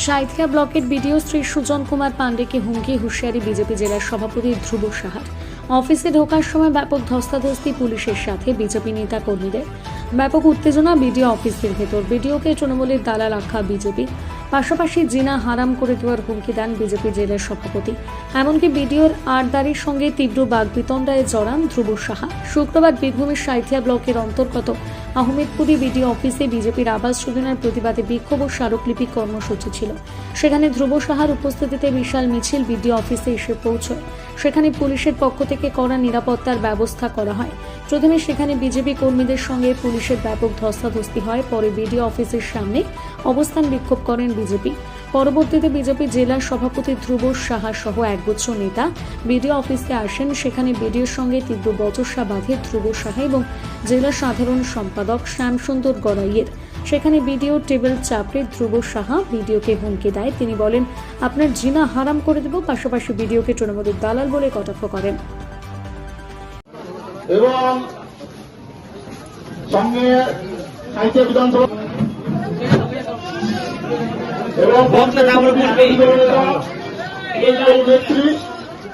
সাঁইথিয়া ব্লকের বিডিও শ্রী সুজন কুমার পাণ্ডেকে হুমকি হুঁশিয়ারি বিজেপি জেলার সভাপতি ধ্রুব সাহার। অফিসে ঢোকার সময় ব্যাপক ধস্তাধস্তি পুলিশের সাথে বিজেপি নেতা কর্মীদের। ব্যাপক উত্তেজনা বিডিও অফিসের ভেতর। বিডিওকে তৃণমূলের দালাল আখ্যা বিজেপি, পাশাপাশি জিনা হারাম করে দেওয়ার হুমকি দেন বিজেপি জেলার সভাপতি। এমনকি বিডিওর আড়দারির সঙ্গে তীব্র বাগবিতণ্ডায় জড়ান ধ্রুব সাহা। শুক্রবার বীরভূমের সাঁইথিয়া ব্লকের অন্তর্গত আহমেদপুরি বিডিও অফিসে বিজেপির আবাস যোজনার প্রতিবাদে বিক্ষোভ ও স্মারকলিপি কর্মসূচি ছিল। সেখানে ধ্রুব সাহার উপস্থিতিতে বিশাল মিছিল বিডিও অফিসে এসে পৌঁছয়। সেখানে পুলিশের পক্ষ থেকে কড়া নিরাপত্তার ব্যবস্থা করা হয়। প্রথমে সেখানে বিজেপি কর্মীদের সঙ্গে পুলিশের ব্যাপক ধস্তাধস্তি হয়। পরে বিডিও অফিসের সামনে অবস্থান বিক্ষোভ করেন বিজেপি। পরবর্তীতে বিজেপি জেলা সভাপতি ধ্রুব সাহা সহ একগুচ্ছ নেতা বিডিও অফিসে আসেন। সেখানে বিডিওর সঙ্গে তীব্র বচসা বাঁধে ধ্রুব সাহা এবং জেলা সাধারণ সম্পাদক শ্যামসুন্দর গড়াইয়ের। সেখানে বিডিও টেবিল চাপড়ে ধ্রুব সাহা বিডিওকে হুমকি দেয়। তিনি বলেন, আপনার জিনা হারাম করে দেব। পাশাপাশি বিডিওকে তৃণমূলের দালাল বলে কটাক্ষ করেন। এবং সঙ্গে সাঁইথিয়া বিধানসভা এবং নেত্রী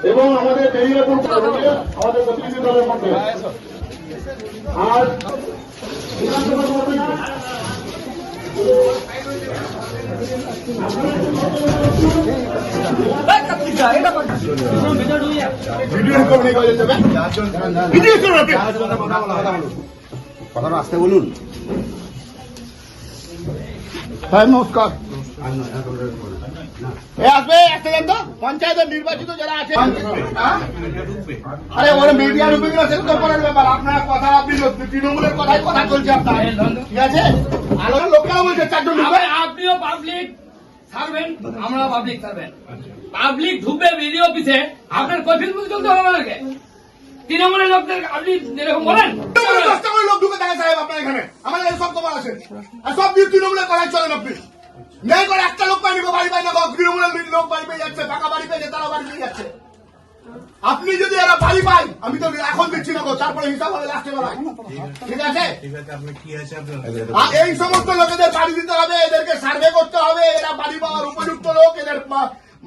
এবং আমাদের বেরিয়াপুর আমাদের প্রতিনিধি দলের মধ্যে আর কথাটা আসতে বলুন। হ্যাঁ, নমস্কার। আসবে একটা জান তো পঞ্চায়েতের নির্বাচিত যারা আছে। আরে ওরা মিডিয়া ঢুকে গেলে সেটা তো পরের ব্যাপার। আপনার কথা আপনি তৃণমূলের কথাই কথা চলছে আপনার, ঠিক আছে? আলোচনা লোকেরা বলছে চারজন ঢুকবে। আপনিও পাবলিক সার্ভেন্ট, আমরা পাবলিক সার্ভেন্ট। পাবলিক ঢুকবে বিডিও অফিসে, আপনার কফিল বুঝ চলতে হবে আমাদেরকে। তৃণমূলের লোকদের আপনি যেরকম বলেন 10টা করে লোক ঢুকে থাকে সাহেব আপনার এখানে। আমাদের সব খবর আছে আর সব দিয়ে তৃণমূলের কথাই চলেন আপনি। নেই করে একটা লোক পাইনি, বাড়ি পাই না, তৃণমূলের লোক বাড়ি পেয়ে যাচ্ছে, টাকা বাড়ি পেয়ে তারা বাড়ি পেয়ে যাচ্ছে। আপনি যদি এরা বাড়ি পাই, আমি তো এখন দিচ্ছি না, তারপরে হিসাব হবে লাস্টে বেলায়, ঠিক আছে? এই সমস্ত লোকেদের বাড়ি দিতে হবে, এদেরকে সার্ভে করতে হবে। এরা বাড়ি পাওয়ার উপযুক্ত লোক, এদের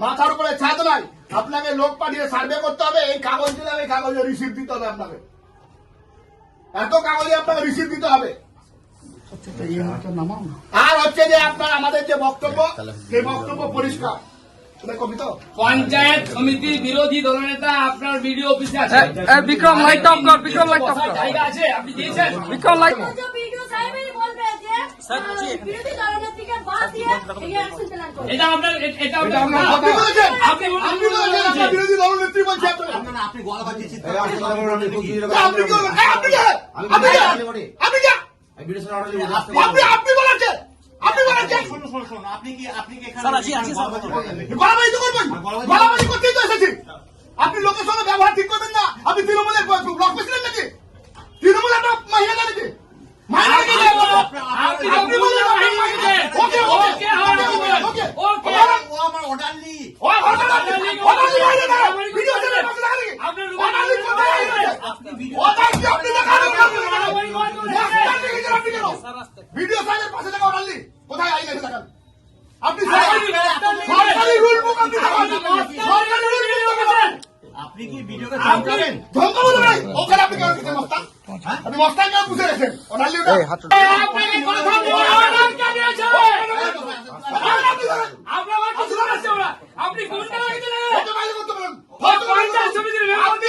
মাথার উপরে ছাদ নাই। আপনাকে লোক পাঠিয়ে সার্ভে করতে হবে। এই কাগজ দিলে এই কাগজে রিসিপ্ট দিতে হবে আপনাকে। এত কাগজে আপনাকে রিসিপ্ট দিতে হবে। আর হচ্ছে যে আপনার আমাদের যে বক্তব্য, সেই বক্তব্য পরিষ্কার। পঞ্চায়েত সমিতি বিরোধী দলনেতা আপনার বিডিও অফিসে আছে। বিক্রম লাইট অফ কর, বিক্রম লাইট অফ কর। জায়গা আছে, আপনি দিয়েছেন। বিক্রম লাইট এটা আপনার আপনি বলেছেন, আপনি বলেছেন আপনার বিরোধী দলনেত্রী বলছে আপনারা। আপনি গলা বাজিয়েছেন। আপনি কি বলেন? আপনি যা, আপনি যা, আপনি যা, আপনি বলেছেন, আপনি বলেছেন। আপনি কি এখানে গলাবাজি তো করবেন, গলাবাজি করতেই তো এসেছি। আপনি লোকের সঙ্গে ব্যবহার ঠিক করবেন না। আপনি তৃণমূলের ব্লক প্রেসিডেন্ট নাকি? তৃণমূল একটা মহিলা নাকি? আপনি বলেন ওকে ওকে ওকে ওকে আমার অর্ডার নেই। ভিডিও সাইজের পাশে টাকা অর্ডার নেই, কোথায় আইন আছে দেখান। আপনি সরকারি রুল বুক আপনি সরকারি রুল বুক আপনি কি ভিডিওকে ধমকাবেন? ধমকাবো না ভাই। ওখানে আপনি কেন দিচ্ছেন মস্তান? আপনি মস্তান কেন বুঝে রেখেছেন? অর্ডার নিয়ে আপনাকে কথা বলার অর্ডার কে দিয়েছে? আপনার কথা শুনছে ওরা। আপনি কোনটা লাগিয়ে দিলেন? ওকে বাইরে করতে বলুন। পঞ্চায়েত সমিতির আপনি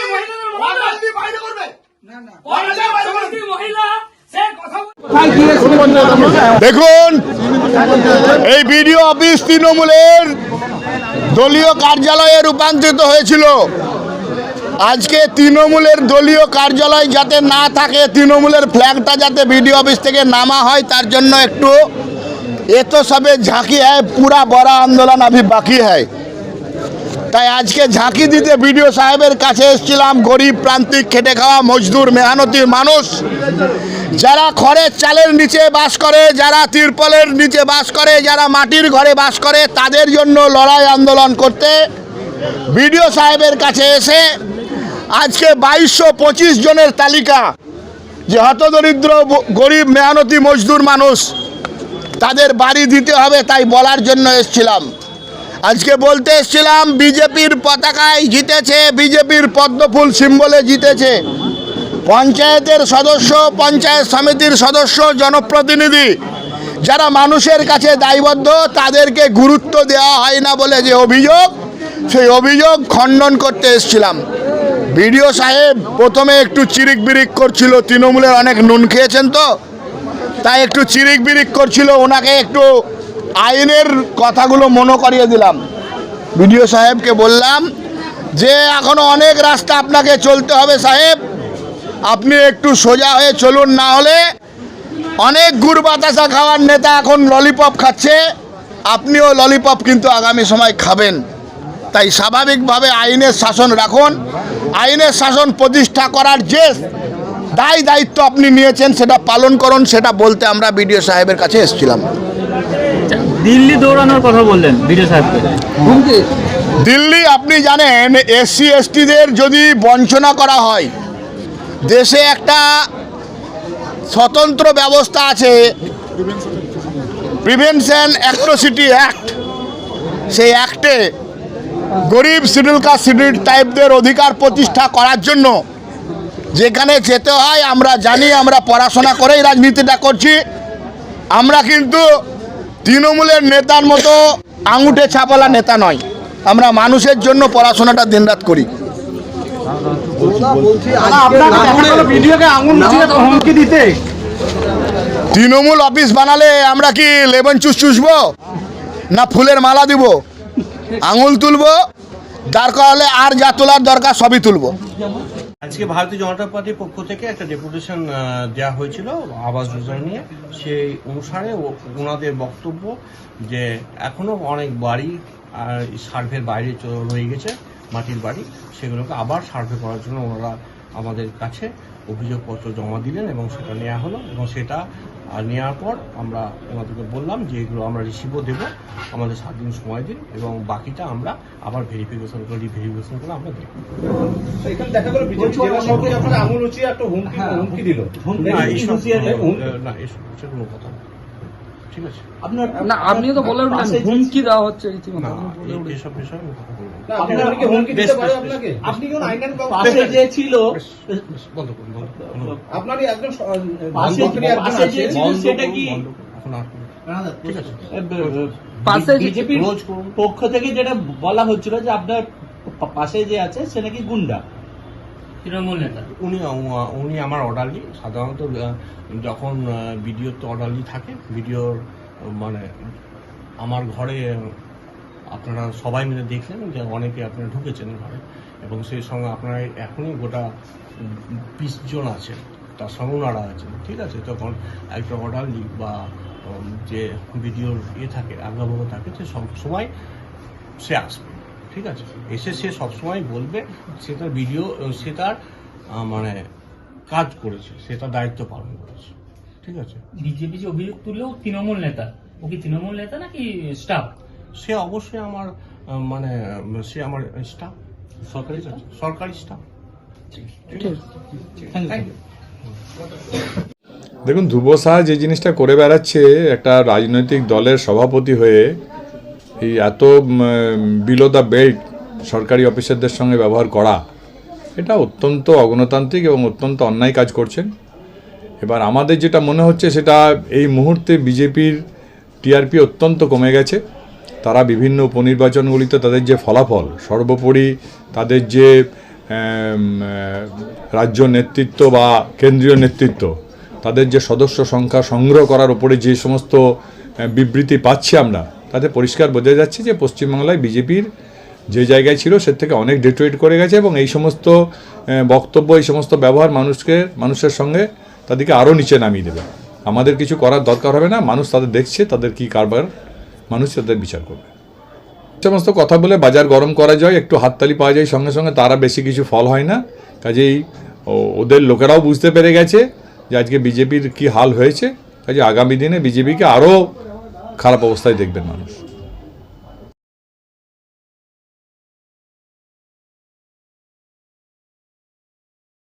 অর্ডার নিয়ে বাইরে করবে। পঞ্চায়েত সমিতির মহিলা সে কথা দেখুন, এই বিডিও অফিস তৃণমূলের দলীয় কার্যালয়ে রূপান্তরিত হয়েছিল। আজকে তৃণমূলের দলীয় কার্যালয় যাতে না থাকে, তৃণমূলের ফ্ল্যাগটা যাতে বিডিও অফিস থেকে নামা হয়, তার জন্য একটু এত সবে ঝাঁকি হ্যায়, পুরা বড় আন্দোলন अभी বাকি হ্যায়। তাই আজকে ঝাঁকি দিতে বিডিও সাহেবের কাছে এসেছিলাম। গরিব প্রান্তিক খেটে খাওয়া মজদুর মেহনতি মানুষ, যারা খড়ের চালের নিচে বাস করে, যারা তিরপলের নিচে বাস করে, যারা মাটির ঘরে বাস করে, তাদের জন্য লড়াই আন্দোলন করতে বিডিও সাহেবের কাছে এসে আজকে 2225 জনের তালিকা, যে হতদরিদ্র গরিব মেহনতি মজদুর মানুষ তাদের বাড়ি দিতে হবে, তাই বলার জন্য এসছিলাম। আজকে বলতে এসছিলাম বিজেপির পতাকায় জিতেছে, বিজেপির পদ্মফুল সিম্বলে জিতেছে। পঞ্চায়েতের সদস্য, পঞ্চায়েত সমিতির সদস্য, জনপ্রতিনিধি যারা মানুষের কাছে দায়বদ্ধ, তাদেরকে গুরুত্ব দেওয়া হয় না বলে যে অভিযোগ, সেই অভিযোগ খণ্ডন করতে এসেছিলাম। বিডিও সাহেব প্রথমে একটু চিরিক বিরিক করছিল, তৃণমূলের অনেক নুন খেয়েছেন তো, তাই একটু চিরিক বিরিক করছিল, ওনাকে একটু আইনের কথাগুলো মনে করিয়ে দিলাম। বিডিও সাহেবকে বললাম যে এখনও অনেক রাস্তা আপনাকে চলতে হবে সাহেব, আপনি একটু সোজা হয়ে চলুন, না হলে অনেক গুড় বাতাসা খাওয়ার নেতা এখন ললিপপ খাচ্ছে, আপনিও ললিপপ কিন্তু আগামী সময় খাবেন। তাই স্বাভাবিকভাবে আইনের শাসন রাখুন, আইনের শাসন প্রতিষ্ঠা করার যে দায়িত্ব আপনি নিয়েছেন সেটা পালন করুন, সেটা বলতে আমরা বিডিও সাহেবের কাছে এসেছিলাম। দিল্লি দৌড়ানোর কথা বললেন বিডিও সাহেবকে। দিল্লি আপনি জানেন, এসসি এসটিদের যদি বঞ্চনা করা হয়, দেশে একটা স্বতন্ত্র ব্যবস্থা আছে, প্রিভেনশন অ্যাট্রোসিটি অ্যাক্ট। সেই অ্যাক্টে গরিব শিডিউল কাস্ট শিডিউল টাইপদের অধিকার প্রতিষ্ঠা করার জন্য যেখানে যেতে হয় আমরা জানি, আমরা পড়াশোনা করেই রাজনীতিটা করছি। আমরা কিন্তু তৃণমূলের নেতার মতো আঙুঠে ছাপালা নেতা নয়, আমরা মানুষের জন্য পড়াশোনাটা দিনরাত করি। তৃণমূল অফিস বানালে আমরা কি লেমন চুস চুষবো, না ফুলের মালা দিব? আঙুল তুলবো, দরকার হলে আর যা তোলার দরকার সবই তুলবো। আজকে ভারতীয় জনতা পার্টির পক্ষ থেকে একটা ডেপুটেশন দেওয়া হয়েছিল আবাস যোজনা নিয়ে। সেই অনুসারে ওনাদের বক্তব্য যে এখনো অনেক বাড়ি সার্ভের বাইরে রয়ে গেছে, মাটির বাড়ি, সেগুলোকে আবার সার্ভে করার জন্য ওনারা আমাদের কাছে অভিযোগপত্র জমা দিলেন এবং সেটা নেওয়া হলো। এবং সেটা নেওয়ার পর আমরা ওনাদেরকে বললাম যে এগুলো আমরা রিসিভও দেবো, আমাদের 7 দিন সময় দিন, এবং বাকিটা আমরা আবার রিভেরিফিকেশন করে আমরা দেবো। এখানে দেখা গেল বিজেপি জেলা সভাপতি আপনারা আঙুল উঁচিয়ে একটা হুমকি দিল। না, এইসব হচ্ছে কোনো কথা না। ঠিক আছে, না আপনি তো বলে উঠলেন হুমকি দেওয়া হচ্ছে রীতিমতো। না, এইসব বিষয়ে আমি কথা বলবো না। না, আপনারা কি হুমকি দিতে পারে আপনাকে? আপনি কোন আইনের পাশে যে ছিল বন্ধ করুন, বন্ধ করুন। আপনারই একজন পাশে যে ছিল সেটা কি এখন আর ঠিক আছে, পাশে বিজেপির পক্ষ থেকে যেটা বলা হচ্ছিল যে আপনার পাশে যে আছে সে নাকি গুন্ডা তৃণমূল নেতা। উনি আমার অর্ডারলি। সাধারণত যখন ভিডিওর তো অর্ডারলি থাকে, ভিডিওর মানে আমার ঘরে আপনারা সবাই মিলে দেখলেন যে অনেকে আপনারা ঢুকেছেন ঘরে, এবং সেই সঙ্গে আপনারা এখনই গোটা 20 জন আছে, তার সঙ্গে ওনারা আছেন। ঠিক আছে, তখন একটা অর্ডারলি বা যে ভিডিওর থাকে আগ্রহ থাকে, সে সবসময় সে আসবে। ঠিক আছে, এসে সে সবসময় বলবে সে তার ভিডিও, সে তার মানে কাজ করেছে, সে তার দায়িত্ব পালন করেছে। ঠিক আছে, বিজেপি যে অভিযোগ তুললেও তৃণমূল নেতা, ও কি তৃণমূল নেতা নাকি স্টাফ? সে অবশ্যই আমার মানে সে আমার স্টাফ, সরকারি স্টাফ। দেখুন, ধ্রুব সাহা যে জিনিসটা করে বেড়াচ্ছে, একটা রাজনৈতিক দলের সভাপতি হয়ে এই এত বিলো দ্য বেল্ট সরকারি অফিসারদের সঙ্গে ব্যবহার করা, এটা অত্যন্ত অগণতান্ত্রিক এবং অত্যন্ত অন্যায় কাজ করছেন। এবার আমাদের যেটা মনে হচ্ছে সেটা এই মুহূর্তে বিজেপির টিআরপি অত্যন্ত কমে গেছে। তারা বিভিন্ন উপনির্বাচনগুলিতে তাদের যে ফলাফল, সর্বোপরি তাদের যে রাজ্য নেতৃত্ব বা কেন্দ্রীয় নেতৃত্ব, তাদের যে সদস্য সংখ্যা সংগ্রহ করার উপরে যে সমস্ত বিবৃতি পাচ্ছি আমরা, তাতে পরিষ্কার বোঝা যাচ্ছে যে পশ্চিমবাংলায় বিজেপির যে জায়গায় ছিল সে থেকে অনেক ডিটোয়েট করে গেছে, এবং এই সমস্ত বক্তব্য, এই সমস্ত ব্যবহার মানুষের সঙ্গে তাদেরকে আরও নিচে নামিয়ে দেবে। আমাদের কিছু করার দরকার হবে না, মানুষ তাদের দেখছে, তাদের কি কারবার, মানুষ তাদের বিচার করবে। সমস্ত কথা বলে বাজার গরম করা যায়, একটু হাততালি পাওয়া যায় সঙ্গে সঙ্গে, তারা বেশি কিছু ফল হয় না। কাজেই ওদের লোকেরাও বুঝতে পেরে গেছে যে আজকে বিজেপির কি হাল হয়েছে, কাজে আগামী দিনে বিজেপিকে আরও খারাপ অবস্থায় দেখবেন মানুষ।